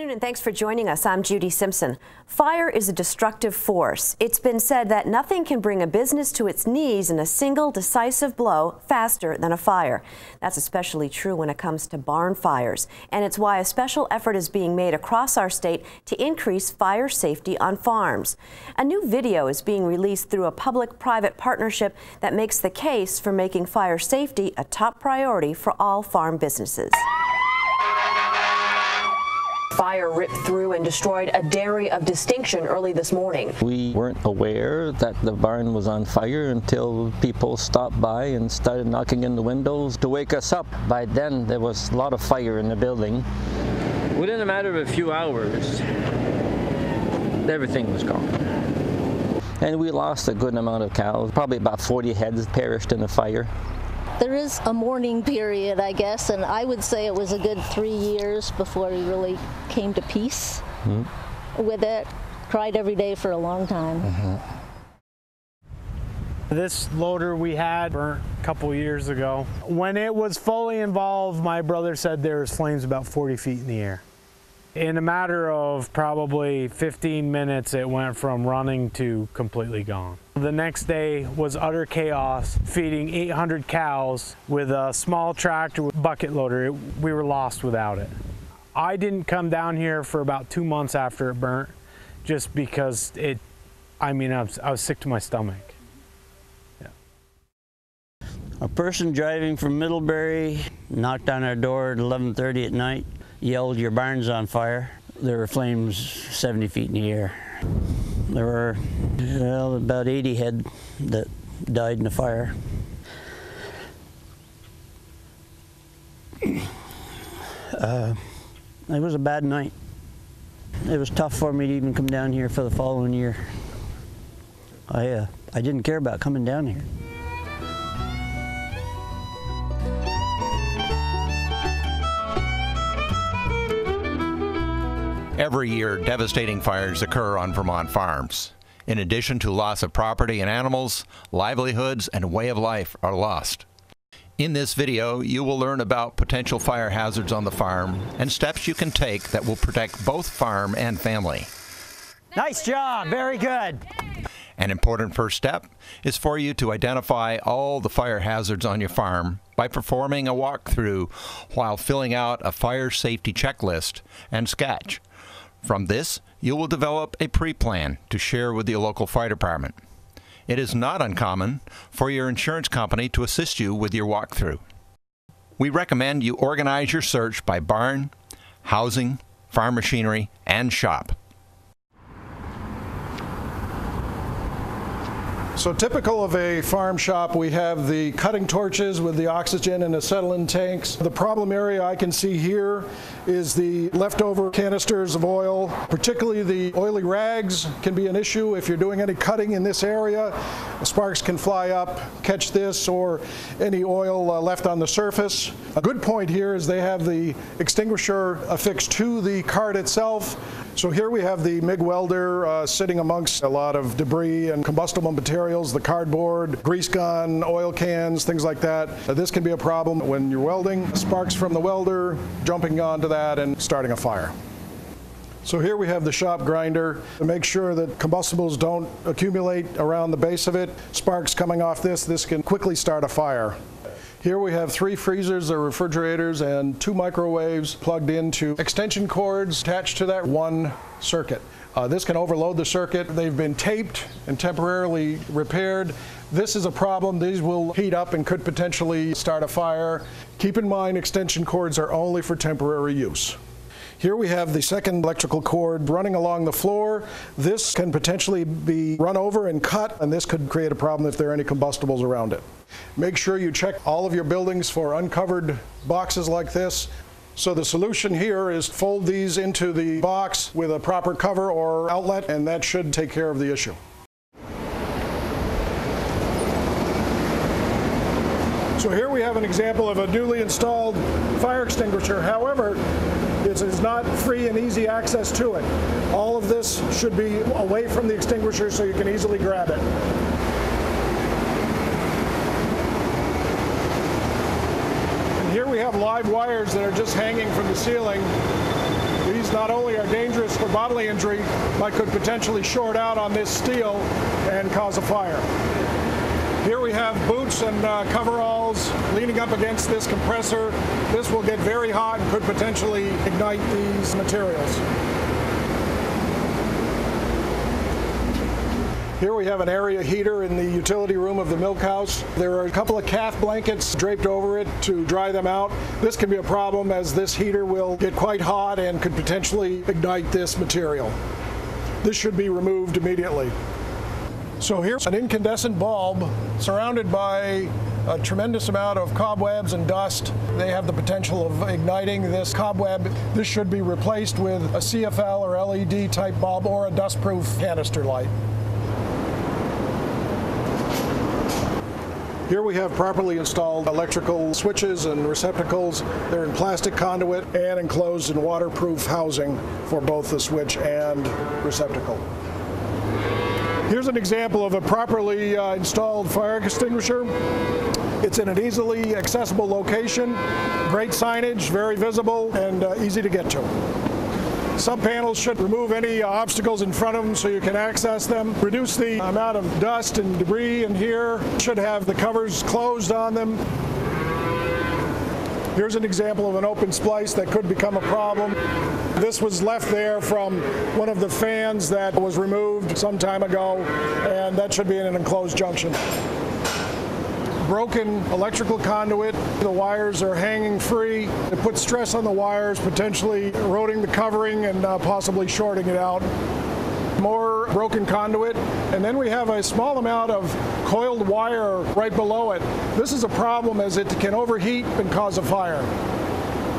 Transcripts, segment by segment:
And thanks for joining us. I'm Judy Simpson. Fire is a destructive force. It's been said that nothing can bring a business to its knees in a single decisive blow faster than a fire. That's especially true when it comes to barn fires, and it's why a special effort is being made across our state to increase fire safety on farms. A new video is being released through a public-private partnership that makes the case for making fire safety a top priority for all farm businesses. Fire ripped through and destroyed a dairy of distinction early this morning. We weren't aware that the barn was on fire until people stopped by and started knocking in the windows to wake us up. By then, there was a lot of fire in the building. Within a matter of a few hours, everything was gone. And we lost a good amount of cows. Probably about 40 heads perished in the fire. There is a mourning period, I guess, and I would say it was a good 3 years before we really came to peace with it. Cried every day for a long time. This loader we had burnt a couple years ago. When it was fully involved, my brother said there was flames about 40 feet in the air. In a matter of probably 15 minutes, it went from running to completely gone. The next day was utter chaos, feeding 800 cows with a small tractor with bucket loader. We were lost without it. I didn't come down here for about 2 months after it burnt, just because I was sick to my stomach. Yeah. A person driving from Middlebury knocked on our door at 11:30 at night, yelled, "Your barn's on fire." There were flames 70 feet in the air. There were about 80 head that died in the fire. It was a bad night. It was tough for me to even come down here for the following year. I didn't care about coming down here. Every year, devastating fires occur on Vermont farms. In addition to loss of property and animals, livelihoods and way of life are lost. In this video, you will learn about potential fire hazards on the farm and steps you can take that will protect both farm and family. Nice job, very good. An important first step is for you to identify all the fire hazards on your farm by performing a walkthrough while filling out a fire safety checklist and sketch. From this, you will develop a pre-plan to share with your local fire department. It is not uncommon for your insurance company to assist you with your walkthrough. We recommend you organize your search by barn, housing, farm machinery, and shop. So typical of a farm shop, we have the cutting torches with the oxygen and acetylene tanks. The problem area I can see here is the leftover canisters of oil. Particularly the oily rags can be an issue if you're doing any cutting in this area. Sparks can fly up, catch this, or any oil left on the surface. A good point here is they have the extinguisher affixed to the cart itself. So here we have the MIG welder sitting amongst a lot of debris and combustible materials, the cardboard, grease gun, oil cans, things like that. This can be a problem when you're welding. Sparks from the welder jumping onto that and starting a fire. So here we have the shop grinder to make sure that combustibles don't accumulate around the base of it. Sparks coming off this can quickly start a fire. Here we have 3 freezers or refrigerators and 2 microwaves plugged into extension cords attached to that one circuit. This can overload the circuit. They've been taped and temporarily repaired. This is a problem. These will heat up and could potentially start a fire. Keep in mind, extension cords are only for temporary use. Here we have the second electrical cord running along the floor. This can potentially be run over and cut, and this could create a problem if there are any combustibles around it. Make sure you check all of your buildings for uncovered boxes like this. So the solution here is fold these into the box with a proper cover or outlet, and that should take care of the issue. So here we have an example of a newly installed fire extinguisher. However, it is not free and easy access to it. All of this should be away from the extinguisher so you can easily grab it. And here we have live wires that are just hanging from the ceiling. These not only are dangerous for bodily injury, but could potentially short out on this steel and cause a fire. Here we have boots and coveralls leaning up against this compressor. This will get very hot and could potentially ignite these materials. Here we have an area heater in the utility room of the milk house. There are a couple of calf blankets draped over it to dry them out. This can be a problem as this heater will get quite hot and could potentially ignite this material. This should be removed immediately. So here's an incandescent bulb surrounded by a tremendous amount of cobwebs and dust. They have the potential of igniting this cobweb. This should be replaced with a CFL or LED type bulb or a dust-proof canister light. Here we have properly installed electrical switches and receptacles. They're in plastic conduit and enclosed in waterproof housing for both the switch and receptacle. Here's an example of a properly installed fire extinguisher. It's in an easily accessible location, great signage, very visible, and easy to get to. Sub panels should remove any obstacles in front of them so you can access them. Reduce the amount of dust and debris in here. Should have the covers closed on them. Here's an example of an open splice that could become a problem. This was left there from one of the fans that was removed some time ago, and that should be in an enclosed junction. Broken electrical conduit. The wires are hanging free. It puts stress on the wires, potentially eroding the covering and possibly shorting it out. More broken conduit, and then we have a small amount of coiled wire right below it. This is a problem as it can overheat and cause a fire.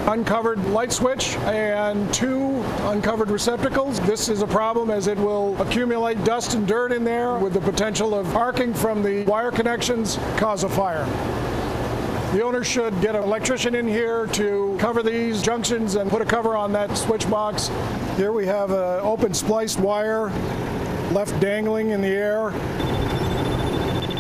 Uncovered light switch and 2 uncovered receptacles. This is a problem as it will accumulate dust and dirt in there with the potential of arcing from the wire connections, cause a fire. The owner should get an electrician in here to cover these junctions and put a cover on that switch box. Here we have an open spliced wire left dangling in the air.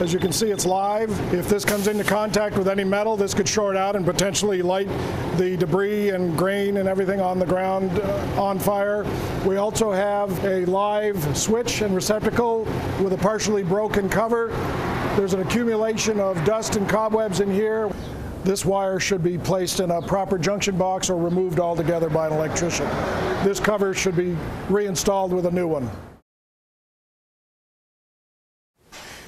As you can see, it's live. If this comes into contact with any metal, this could short out and potentially light the debris and grain and everything on the ground on fire. We also have a live switch and receptacle with a partially broken cover. There's an accumulation of dust and cobwebs in here. This wire should be placed in a proper junction box or removed altogether by an electrician. This cover should be reinstalled with a new one.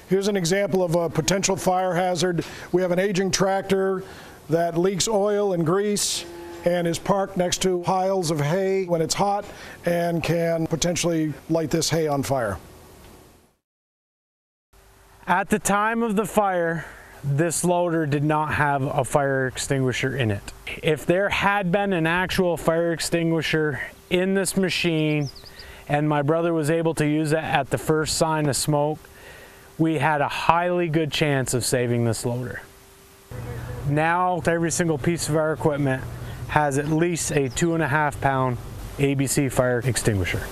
Here's an example of a potential fire hazard. We have an aging tractor that leaks oil and grease and is parked next to piles of hay when it's hot and can potentially light this hay on fire. At the time of the fire, this loader did not have a fire extinguisher in it. If there had been an actual fire extinguisher in this machine and my brother was able to use it at the first sign of smoke, we had a highly good chance of saving this loader. Now every single piece of our equipment has at least a 2.5 pound ABC fire extinguisher.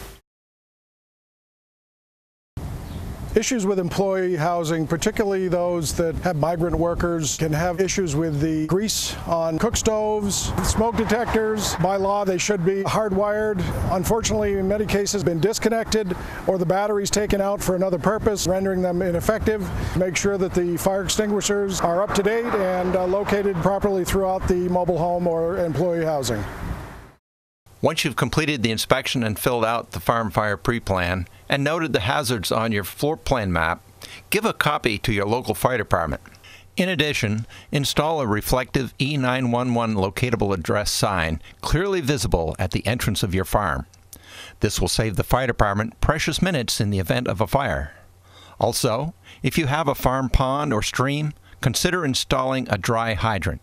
Issues with employee housing, particularly those that have migrant workers, can have issues with the grease on cook stoves, smoke detectors. By law, they should be hardwired. Unfortunately, in many cases, been disconnected or the batteries taken out for another purpose, rendering them ineffective. Make sure that the fire extinguishers are up to date and located properly throughout the mobile home or employee housing. Once you've completed the inspection and filled out the farm fire pre-plan and noted the hazards on your floor plan map, give a copy to your local fire department. In addition, install a reflective E911 locatable address sign clearly visible at the entrance of your farm. This will save the fire department precious minutes in the event of a fire. Also, if you have a farm pond or stream, consider installing a dry hydrant.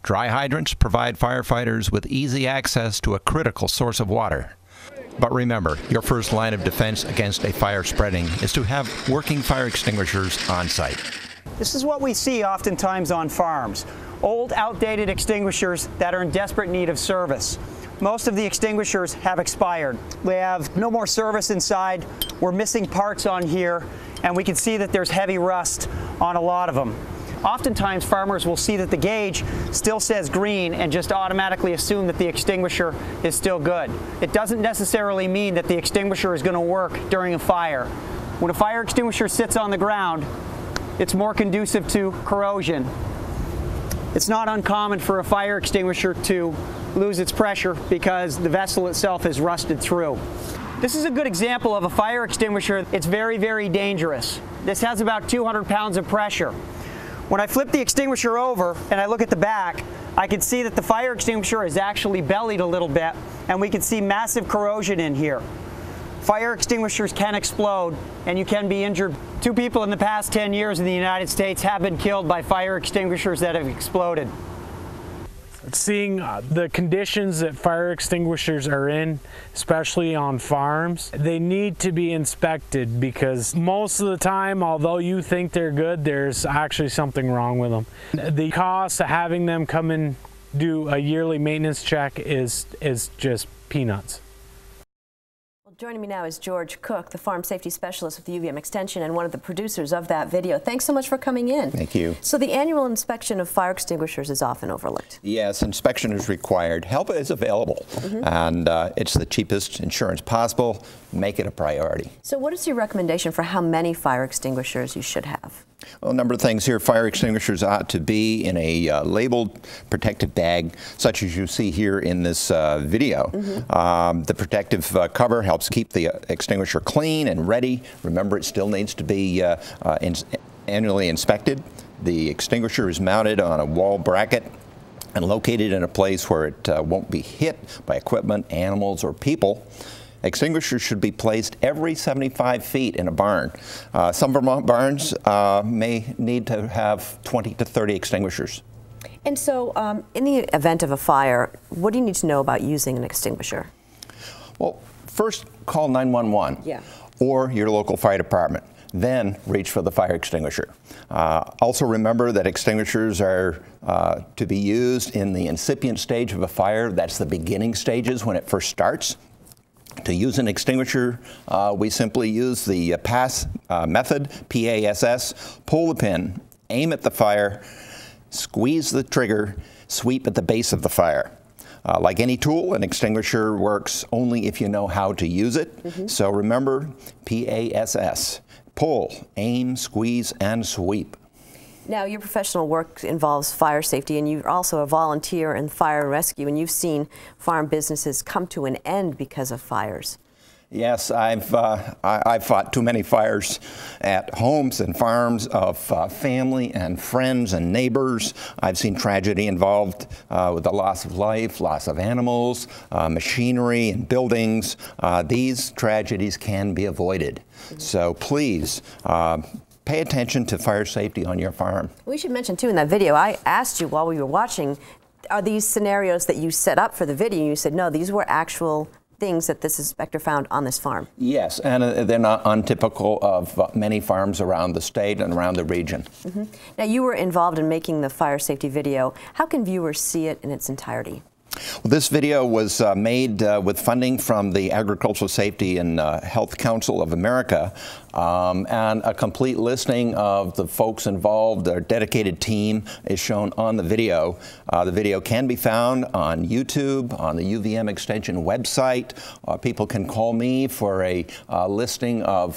Dry hydrants provide firefighters with easy access to a critical source of water. But remember, your first line of defense against a fire spreading is to have working fire extinguishers on site. This is what we see oftentimes on farms. Old, outdated extinguishers that are in desperate need of service. Most of the extinguishers have expired. They have no more service inside. We're missing parts on here, and we can see that there's heavy rust on a lot of them. Oftentimes farmers will see that the gauge still says green and just automatically assume that the extinguisher is still good. It doesn't necessarily mean that the extinguisher is going to work during a fire. When a fire extinguisher sits on the ground, it's more conducive to corrosion. It's not uncommon for a fire extinguisher to lose its pressure because the vessel itself is rusted through. This is a good example of a fire extinguisher. It's very, very dangerous. This has about 200 pounds of pressure. When I flip the extinguisher over and I look at the back, I can see that the fire extinguisher is actually bellied a little bit, and we can see massive corrosion in here. Fire extinguishers can explode and you can be injured. 2 people in the past 10 years in the United States have been killed by fire extinguishers that have exploded. Seeing the conditions that fire extinguishers are in, especially on farms, they need to be inspected because most of the time, although you think they're good, there's actually something wrong with them. The cost of having them come and do a yearly maintenance check is just peanuts. Joining me now is George Cook, the Farm Safety Specialist with the UVM Extension and one of the producers of that video. Thanks so much for coming in. Thank you. So the annual inspection of fire extinguishers is often overlooked. Yes, inspection is required. Help is available, and it's the cheapest insurance possible. Make it a priority. So what is your recommendation for how many fire extinguishers you should have? Well, a number of things here. Fire extinguishers ought to be in a labeled protective bag, such as you see here in this video. The protective cover helps keep the extinguisher clean and ready. Remember, it still needs to be annually inspected. The extinguisher is mounted on a wall bracket and located in a place where it won't be hit by equipment, animals, or people. Extinguishers should be placed every 75 feet in a barn. Some Vermont barns may need to have 20 to 30 extinguishers. And so in the event of a fire, what do you need to know about using an extinguisher? Well, first call 911 or your local fire department. Then reach for the fire extinguisher. Also remember that extinguishers are to be used in the incipient stage of a fire. That's the beginning stages when it first starts. To use an extinguisher, we simply use the PASS method, P-A-S-S, pull the pin, aim at the fire, squeeze the trigger, sweep at the base of the fire. Like any tool, an extinguisher works only if you know how to use it. So remember, P-A-S-S, pull, aim, squeeze, and sweep. Now, your professional work involves fire safety, and you're also a volunteer in fire and rescue, and you've seen farm businesses come to an end because of fires. Yes, I've fought too many fires at homes and farms of family and friends and neighbors. I've seen tragedy involved with the loss of life, loss of animals, machinery and buildings. These tragedies can be avoided. So please, pay attention to fire safety on your farm. We should mention, too, in that video, I asked you while we were watching, are these scenarios that you set up for the video? And you said, no, these were actual things that this inspector found on this farm. Yes, and they're not untypical of many farms around the state and around the region. Now, you were involved in making the fire safety video. How can viewers see it in its entirety? Well, this video was made with funding from the Agricultural Safety and Health Council of America, and a complete listing of the folks involved. Their dedicated team is shown on the video. The video can be found on YouTube, on the UVM Extension website. People can call me for a listing of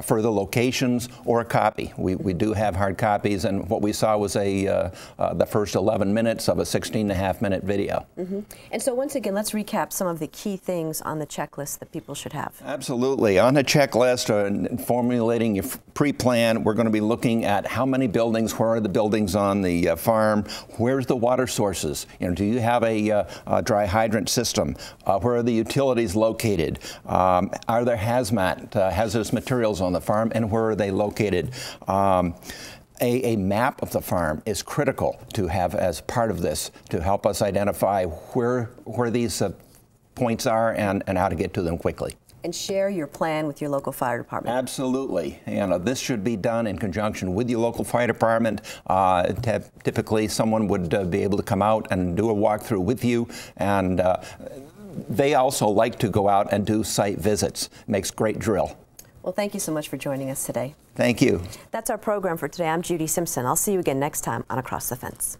further locations or a copy. We do have hard copies, and what we saw was the first 11 minutes of a 16.5-minute video. And so once again, let's recap some of the key things on the checklist that people should have. Absolutely. On the checklist, formulating your pre-plan, we're going to be looking at how many buildings, where are the buildings on the farm, where's the water sources, do you have a dry hydrant system, where are the utilities located, are there hazardous materials on the farm, and where are they located? A map of the farm is critical to have as part of this to help us identify where these points are and how to get to them quickly. and share your plan with your local fire department. Absolutely. This should be done in conjunction with your local fire department. Typically, someone would be able to come out and do a walkthrough with you, and they also like to go out and do site visits. Makes great drill. Well, thank you so much for joining us today. Thank you. That's our program for today. I'm Judy Simpson. I'll see you again next time on Across the Fence.